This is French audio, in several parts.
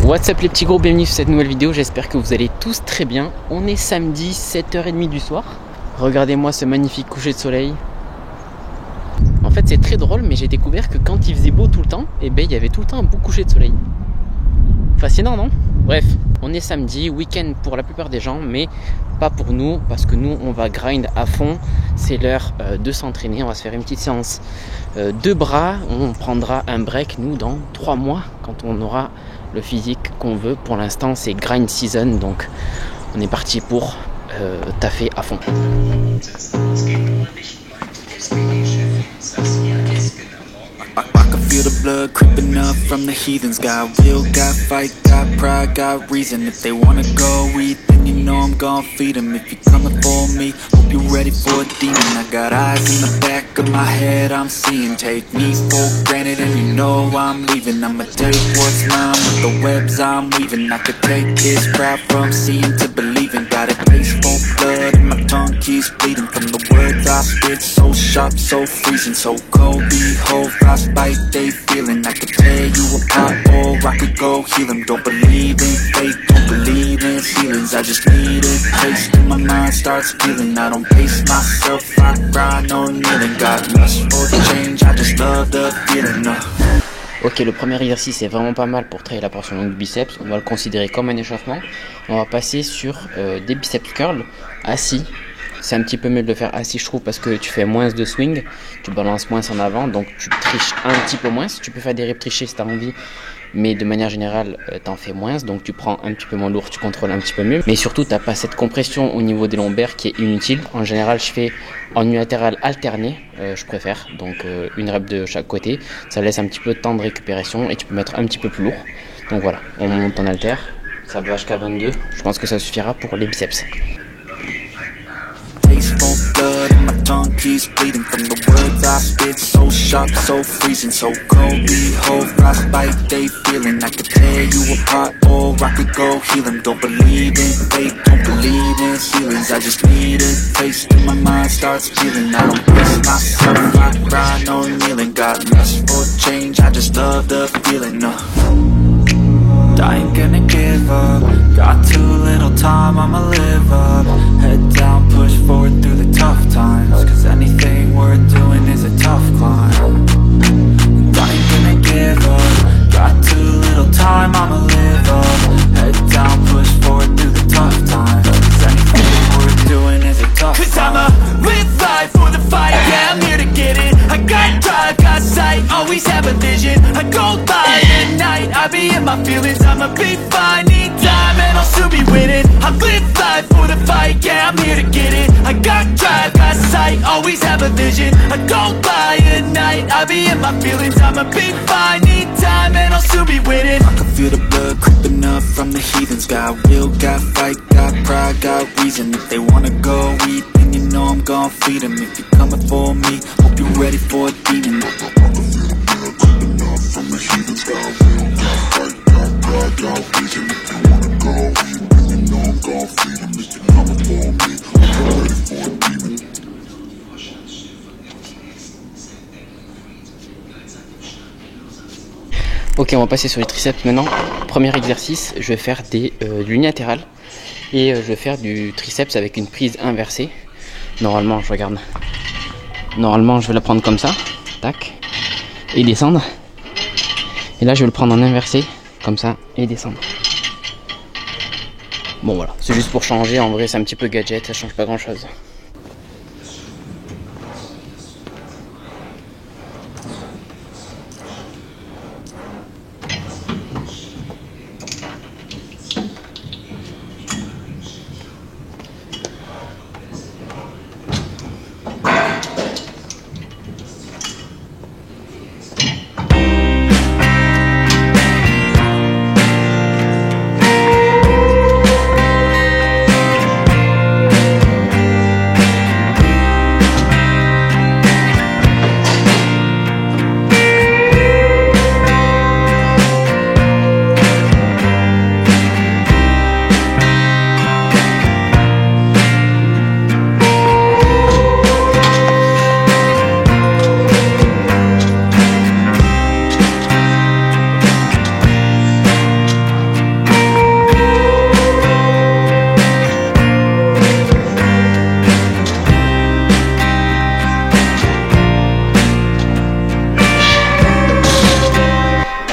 What's up les petits gros, bienvenue sur cette nouvelle vidéo, j'espère que vous allez tous très bien. On est samedi 7h30 du soir. Regardez-moi ce magnifique coucher de soleil. En fait c'est très drôle, mais j'ai découvert que quand il faisait beau tout le temps, il y avait tout le temps un beau coucher de soleil. Fascinant, non? Bref, on est samedi, week-end pour la plupart des gens, mais pas pour nous, parce que nous on va grind à fond. C'est l'heure de s'entraîner, on va se faire une petite séance de bras. On prendra un break nous dans 3 mois quand on aura le physique qu'on veut. Pour l'instant c'est grind season, donc on est parti pour taffer à fond. Feel the blood creeping up from the heathens. Got will, got fight, got pride, got reason. If they wanna go eat, then you know I'm gon' feed them. If you're coming for me, hope you're ready for a demon. I got eyes in the back of my head, I'm seeing. Take me for granted and you know I'm leaving. I'ma take what's mine with the webs I'm weaving. I could take this crowd from seeing to believing. Got a taste for blood and my tongue keeps bleeding. From the words I spit, so sharp, so freezing. So cold, behold, frostbite, they feeling. I could tear you apart or I could go heal them. Don't believe in fate, don't believe in feelings. I just need a taste and my mind starts feeling. I don't pace myself, I grind on kneeling. Got lust for change, I just love the feeling. Ok, le premier exercice est vraiment pas mal pour travailler la portion longue du biceps. On va le considérer comme un échauffement. On va passer sur des biceps curls assis. C'est un petit peu mieux de le faire assis, je trouve, parce que tu fais moins de swing, tu balances moins en avant, donc tu triches un petit peu moins. Tu peux faire des reps trichés si tu as envie, mais de manière générale, t'en fais moins, donc tu prends un petit peu moins lourd, tu contrôles un petit peu mieux. Mais surtout, t'as pas cette compression au niveau des lombaires qui est inutile. En général, je fais en unilatéral alterné, je préfère, donc une rep de chaque côté. Ça laisse un petit peu de temps de récupération et tu peux mettre un petit peu plus lourd. Donc voilà, on monte en haltère, ça va jusqu'à 22. Je pense que ça suffira pour les biceps. Tasteful blood and my tongue keeps bleeding. From the words I spit, so sharp, so freezing. So cold, behold, frostbite, they feeling. I could tear you apart or I could go heal them. Don't believe in fate, don't believe in feelings. I just need a taste and my mind starts feeling. I don't pace myself, I grind on kneeling. Got lust for change, I just love the feeling. I ain't gonna give up. Got too little time, I'ma live up. Head down, push forward through the tough times. Cause anything worth doing is a tough climb. And I ain't gonna give up. Got too little time, I'ma live up. Head down, push forward through the tough times. Cause anything worth doing is a tough climb. Cause I'ma live life for the fight, yeah, I'm here to get it. I got drive, got sight, always have a vision. I go by at night, I be in my feelings. I'ma be fine, need time and I'll still be winning. I live life for the fight, yeah, I'm here to get it. I got drive, got sight, always have a vision. I go by at night, I be in my feelings. I'ma be fine, need time and I'll still be winning. I can feel the blood creeping up from the heathens. Got will, got fight, got pride, got reason. If they wanna go eat, then you know I'm gon' feed them. If you're coming for me, hope you're ready for a demon. From the heathens, got will, got fight, got pride, got reason. If you wanna go eat, then you know I'm gon' feed them. If you're coming for me, hope you're ready for a demon. Ok, on va passer sur les triceps maintenant. Premier exercice, je vais faire de l'unilatéral et je vais faire du triceps avec une prise inversée. Normalement, je regarde. Normalement, je vais la prendre comme ça, tac, et descendre. Et là, je vais le prendre en inversé, comme ça, et descendre. Bon voilà, c'est juste pour changer. En vrai, c'est un petit peu gadget, ça change pas grand chose.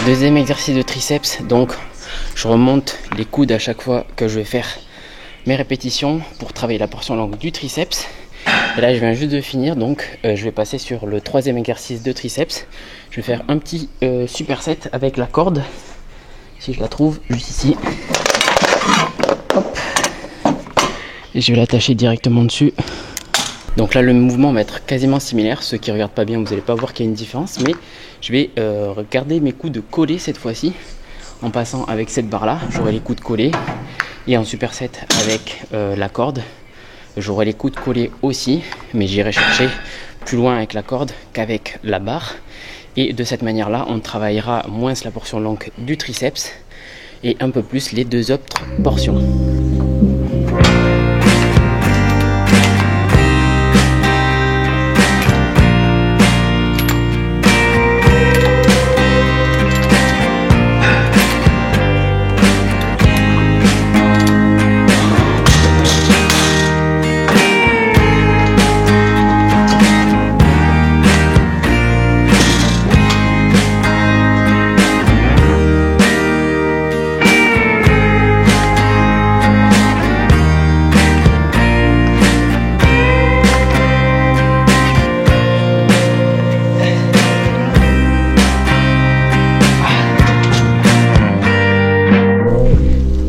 Deuxième exercice de triceps, donc je remonte les coudes à chaque fois que je vais faire mes répétitions pour travailler la portion longue du triceps. Et là je viens juste de finir, donc je vais passer sur le troisième exercice de triceps. Je vais faire un petit superset avec la corde, si je la trouve, juste ici. Hop. Et je vais l'attacher directement dessus. Donc là le mouvement va être quasiment similaire. Ceux qui ne regardent pas bien, vous n'allez pas voir qu'il y a une différence, mais je vais regarder mes coudes collés cette fois-ci. En passant avec cette barre là, j'aurai les coudes collés. Et en superset avec la corde, j'aurai les coudes collés aussi, mais j'irai chercher plus loin avec la corde qu'avec la barre. Et de cette manière là, on travaillera moins la portion longue du triceps et un peu plus les deux autres portions.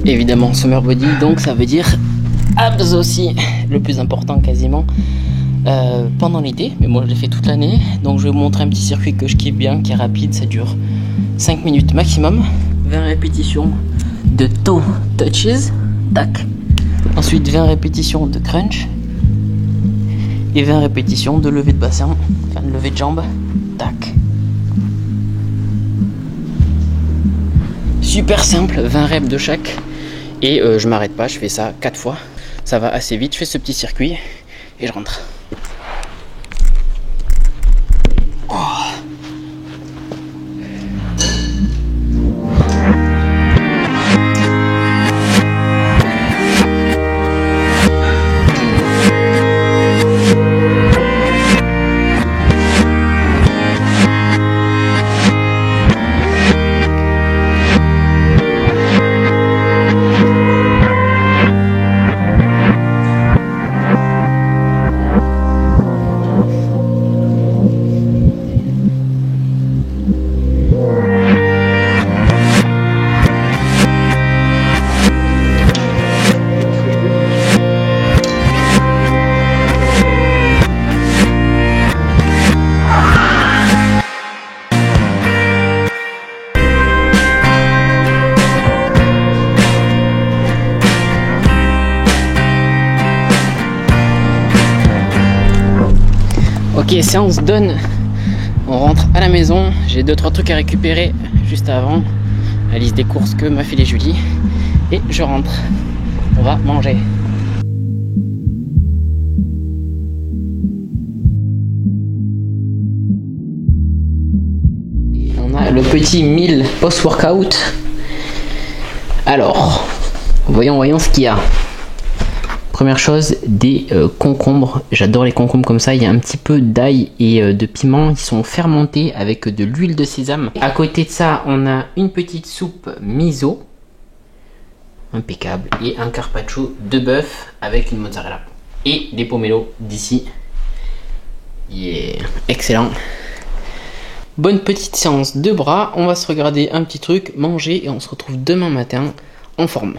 Évidemment summer body, donc ça veut dire abs aussi, le plus important quasiment pendant l'été, mais moi je l'ai fait toute l'année. Donc je vais vous montrer un petit circuit que je kiffe bien, qui est rapide, ça dure 5 minutes maximum. 20 répétitions de toe touches, tac. Ensuite 20 répétitions de crunch et 20 répétitions de levée de bassin, enfin de levée de jambes, tac. Super simple, 20 reps de chaque. Et je m'arrête pas, je fais ça 4 fois. Ça va assez vite, je fais ce petit circuit et je rentre. Oh. Ok, séance done. On rentre à la maison. J'ai 2-3 trucs à récupérer juste avant. La liste des courses que m'a filé Julie. Et je rentre. On va manger. On a le petit meal post-workout. Alors, voyons ce qu'il y a. Première chose, des concombres. J'adore les concombres comme ça. Il y a un petit peu d'ail et de piment qui sont fermentés avec de l'huile de sésame. À côté de ça, on a une petite soupe miso. Impeccable. Et un carpaccio de bœuf avec une mozzarella. Et des pomelos d'ici. Yeah. Excellent. Bonne petite séance de bras. On va se regarder un petit truc, manger et on se retrouve demain matin en forme.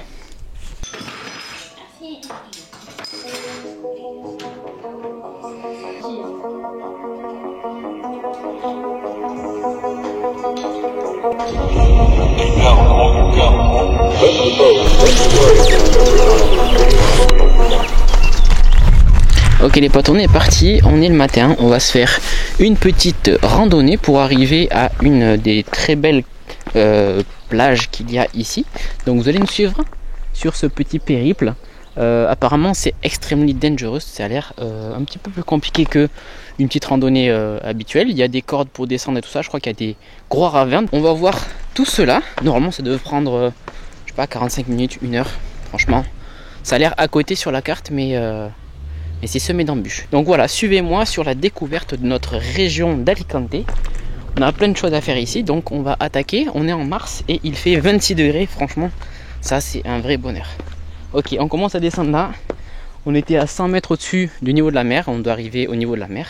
Ok les potes, on est parti, on est le matin, on va se faire une petite randonnée pour arriver à une des très belles plages qu'il y a ici. Donc vous allez nous suivre sur ce petit périple. Apparemment c'est extremely dangerous, ça a l'air un petit peu plus compliqué que une petite randonnée habituelle. Il y a des cordes pour descendre et tout ça, je crois qu'il y a des gros ravins. On va voir tout cela, normalement ça devrait prendre je sais pas 45 minutes, 1 heure, franchement. Ça a l'air à côté sur la carte mais c'est semé d'embûches. Donc voilà, suivez-moi sur la découverte de notre région d'Alicante. On a plein de choses à faire ici, donc on va attaquer. On est en mars et il fait 26 degrés, franchement, ça c'est un vrai bonheur. Ok, on commence à descendre là. On était à 100 mètres au-dessus du niveau de la mer, on doit arriver au niveau de la mer.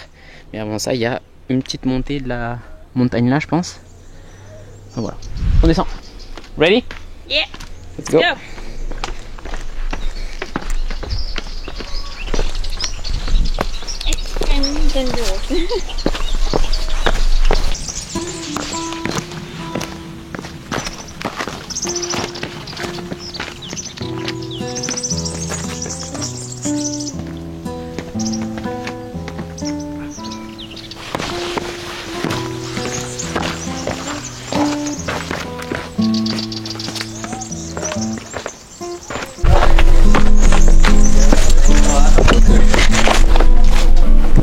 Mais avant ça, il y a une petite montée de la montagne là, je pense. Voilà, on descend. Ready? Yeah. Let's go. It's kind of dangerous.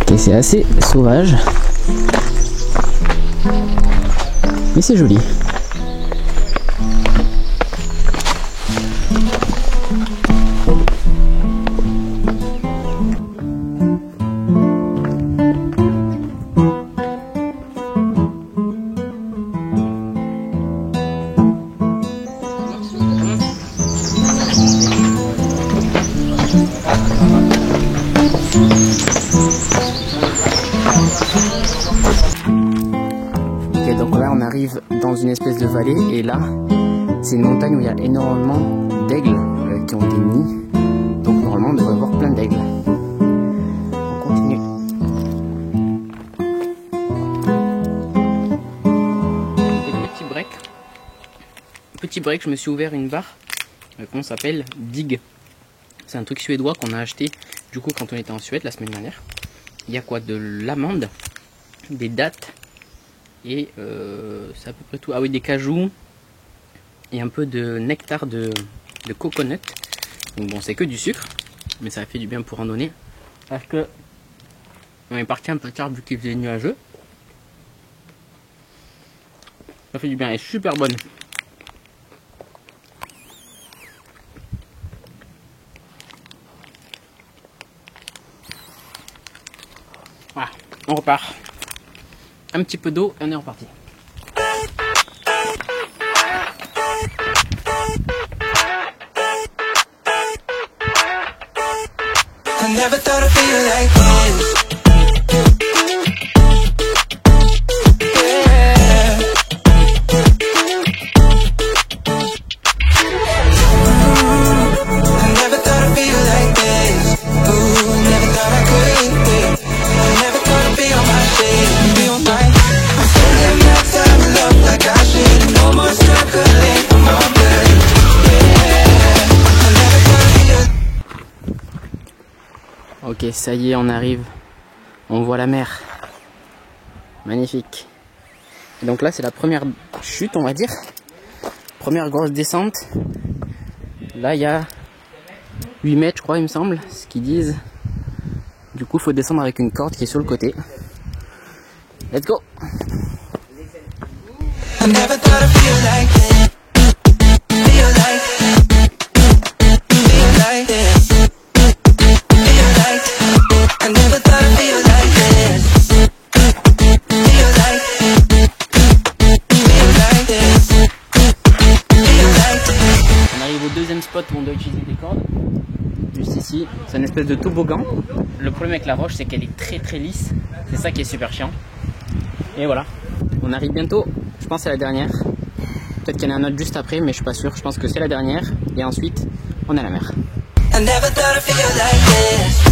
Ok, c'est assez sauvage, mais c'est joli. Ok, donc là on arrive dans une espèce de vallée et là c'est une montagne où il y a énormément d'aigles qui ont des nids. Donc normalement on devrait avoir plein d'aigles. On continue. Et petit break, je me suis ouvert une barre qu'on s'appelle Dig. C'est un truc suédois qu'on a acheté du coup quand on était en Suède la semaine dernière. Il y a quoi? De l'amande, des dattes et c'est à peu près tout. Ah oui, des cajous et un peu de nectar de coconut. Donc bon, c'est que du sucre, mais ça fait du bien pour randonner. Parce que on est parti un peu tard vu qu'il faisait nuageux. Ça fait du bien, elle est super bonne. Voilà, on repart. Un petit peu d'eau et on est reparti. I never thought I'd feel like this. Yeah. I never thought I'd feel like this. Ooh, never thought I could. I never thought I'd be on my shit, be on my. I'm spending my time in love like I should. No more struggling, I'm all good. Yeah. I never thought I'd feel. Ok, ça y est, on arrive. On voit la mer. Magnifique. Et donc là, c'est la première chute, on va dire. Première grosse descente. Là, il y a 8 mètres, je crois, il me semble, ce qu'ils disent. Du coup, il faut descendre avec une corde qui est sur le côté. Let's go! I never thought I'd feel like this. Feel like this. Feel like I never thought I'd feel like this. Feel like this. Feel like. On arrive au deuxième spot où on doit utiliser des cordes. Juste ici, c'est une espèce de toboggan. Le problème avec la roche, c'est qu'elle est très très lisse. C'est ça qui est super chiant. Et voilà, on arrive bientôt. Je pense que c'est la dernière. Peut-être qu'il y en a un autre juste après, mais je suis pas sûr. Je pense que c'est la dernière. Et ensuite, on est à la mer. I never thought I'd feel like this.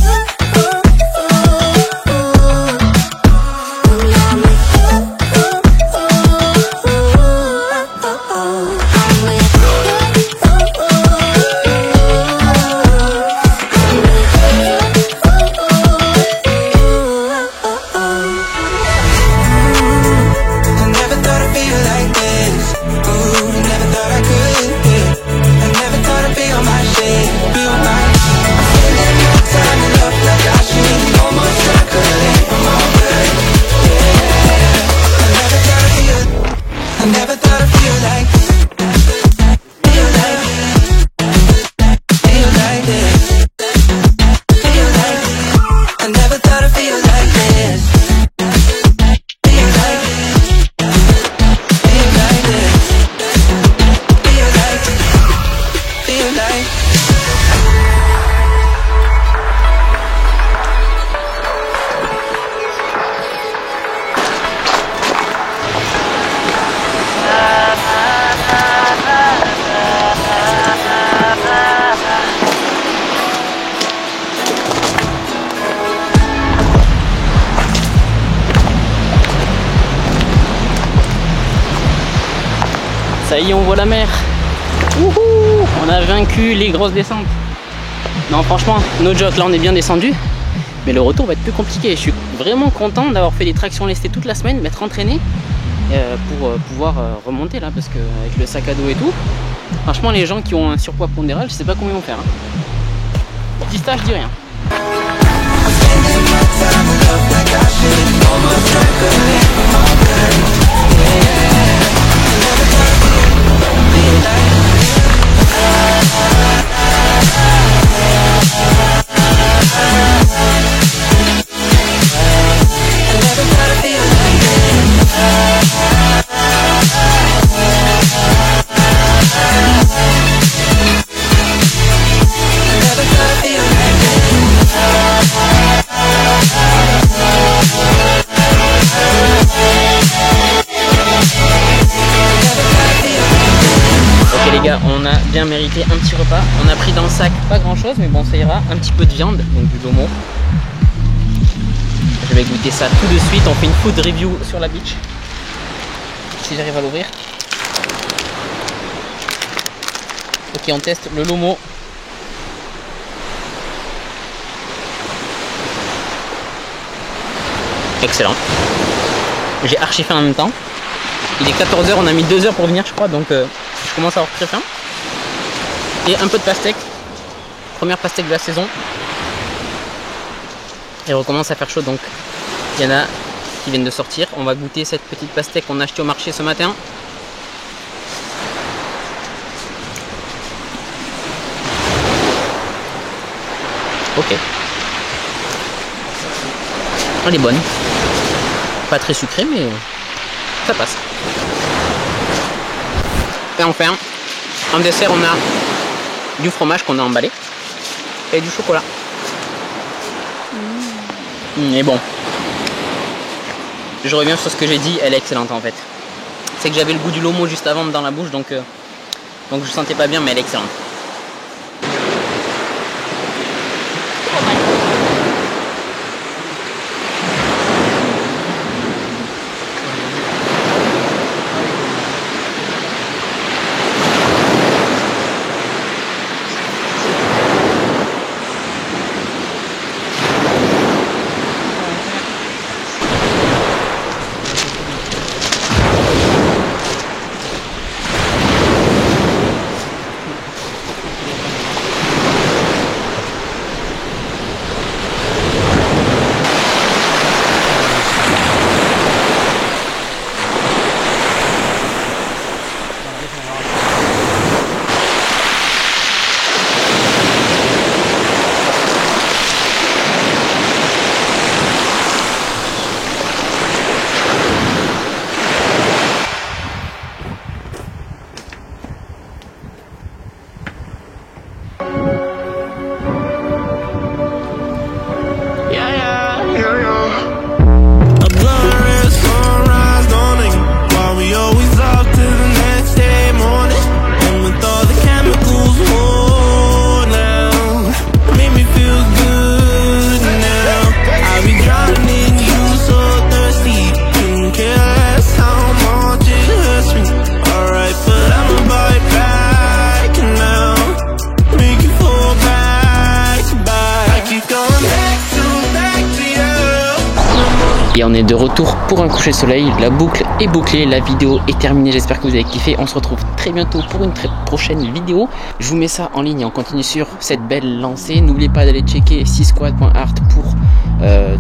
I never thought I'd feel like this. Ooh, never thought I could. I never thought I'd be on my shit, be on my. I'm spending my time in love like I should. Ça y est, on voit la mer. Wouhou, on a vaincu les grosses descentes. Non, franchement, no joke, là on est bien descendu. Mais le retour va être plus compliqué. Je suis vraiment content d'avoir fait des tractions lestées toute la semaine, m'être entraîné pour pouvoir remonter là. Parce qu'avec le sac à dos et tout, franchement, les gens qui ont un surpoids pondéral, je sais pas comment ils vont faire. Hein. Dis ça, je dis rien. On a bien mérité un petit repas. On a pris dans le sac pas grand chose, mais bon, ça ira. Un petit peu de viande, donc du lomo. Je vais goûter ça tout de suite. On fait une food review sur la beach. Si j'arrive à l'ouvrir. Ok, on teste le lomo. Excellent. J'ai archi faim en même temps. Il est 14 h, on a mis 2 heures pour venir, je crois, donc je commence à avoir très faim. Et un peu de pastèque. Première pastèque de la saison. Et on recommence à faire chaud, donc il y en a qui viennent de sortir. On va goûter cette petite pastèque qu'on a achetée au marché ce matin. Ok. Elle est bonne. Pas très sucrée, mais ça passe. Et enfin, en dessert, on a du fromage qu'on a emballé et du chocolat. Mais bon, je reviens sur ce que j'ai dit, elle est excellente en fait. C'est que j'avais le goût du lomo juste avant dans la bouche, donc je sentais pas bien, mais elle est excellente. Et on est de retour pour un coucher de soleil. La boucle est bouclée, la vidéo est terminée. J'espère que vous avez kiffé. On se retrouve très bientôt pour une très prochaine vidéo. Je vous mets ça en ligne et on continue sur cette belle lancée. N'oubliez pas d'aller checker sisquad.art pour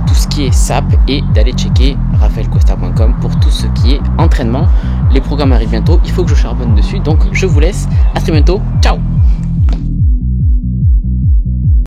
tout ce qui est SAP et d'aller checker raphaelcosta.com pour tout ce qui est entraînement. Les programmes arrivent bientôt. Il faut que je charbonne dessus. Donc je vous laisse. À très bientôt. Ciao.